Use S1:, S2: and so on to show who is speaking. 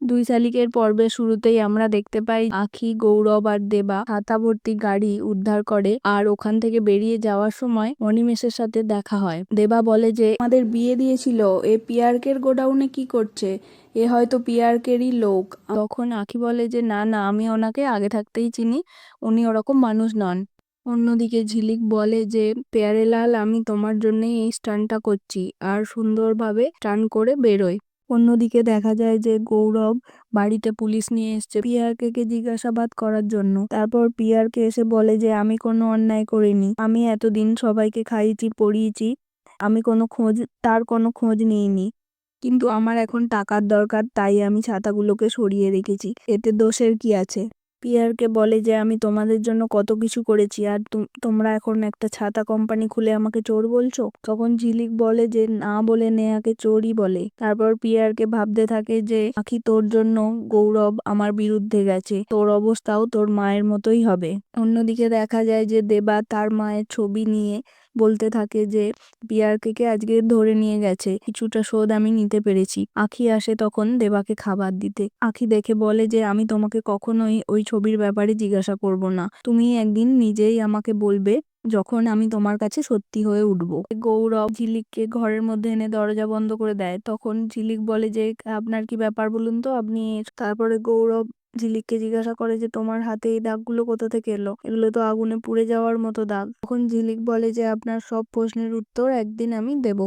S1: দুই শালিকের পর্বের শুরুতেই আমরা দেখতে পাই আখি, গৌরব আর দেবা ছাতা ভর্তি গাড়ি উদ্ধার করে, আর ওখান থেকে বেরিয়ে যাওয়ার সময় অনিমেষের সাথে দেখা হয়। দেবা বলে যে
S2: আমাদের বিয়ে দিয়েছিল, এ পিয়ারকের গোডাউনে কি করছে? এ হয়তো পিয়ারকেরই লোক।
S1: তখন আখি বলে যে না না, আমি ওনাকে আগে থাকতেই চিনি, উনি ওরকম মানুষ নন। অন্যদিকে ঝিলিক বলে যে পেয়ারেলাল, আমি তোমার জন্যই এই স্টান্টটা করছি, আর সুন্দরভাবে স্টান্ট করে বেরোয়। অন্যদিকে দেখা যায় যে গৌরব বাড়িতে পুলিশ নিয়ে এসছে পিয়ারকে জিজ্ঞাসাবাদ করার জন্য। তারপর পিয়ারকে এসে বলে যে আমি কোনো অন্যায় করিনি, আমি এতদিন সবাইকে খাইয়েছি পড়িয়েছি, আমি তার কোনো খোঁজ নিইনি, কিন্তু আমার এখন টাকার দরকার, তাই আমি ছাতাগুলোকে সরিয়ে রেখেছি, এতে দোষের কি আছে? পিয়ারকে বলে যে আমি তোমাদের জন্য কত কিছু করেছি, আর তোমরা এখন একটা ছাতা কোম্পানি খুলে আমাকে চোর বলছো? তখন ঝিলিক বলে যে না বলে নেহাকে চোরই বলে। তারপর পিয়ারকে ভাবতে থাকে যে আখি, তোর জন্য গৌরব আমার বিরুদ্ধে গেছে, তোর অবস্থাও তোর মায়ের মতোই হবে। অন্যদিকে দেখা যায় যে দেবা তার মায়ের ছবি নিয়ে বলতে থাকে যে পিয়ারকে আজকে ধরে নিয়ে গেছে, কিছুটা শোধ আমি নিতে পেরেছি। আখি আসে তখন দেবাকে খাবার দিতে। আখি দেখে বলে যে আমি তোমাকে কখনোই ওই ছবির ব্যাপারে জিজ্ঞাসা করব না, তুমি একদিন নিজেই আমাকে বলবে যখন আমি তোমার কাছে সত্যি হয়ে উঠবো। গৌরব ঝিলিককে ঘরের মধ্যে এনে দরজা বন্ধ করে দেয়। তখন ঝিলিক বলে যে আপনার কি ব্যাপার বলুন তো আপনি। তারপরে গৌরব ঝিলিককে জিজ্ঞাসা করে যে তোমার হাতে এই দাগগুলো কোথা থেকে এলো, এগুলো তো আগুনে পুড়ে যাওয়ার মতো দাগ। তখন ঝিলিক বলে যে আপনার সব প্রশ্নের উত্তর একদিন আমি দেব।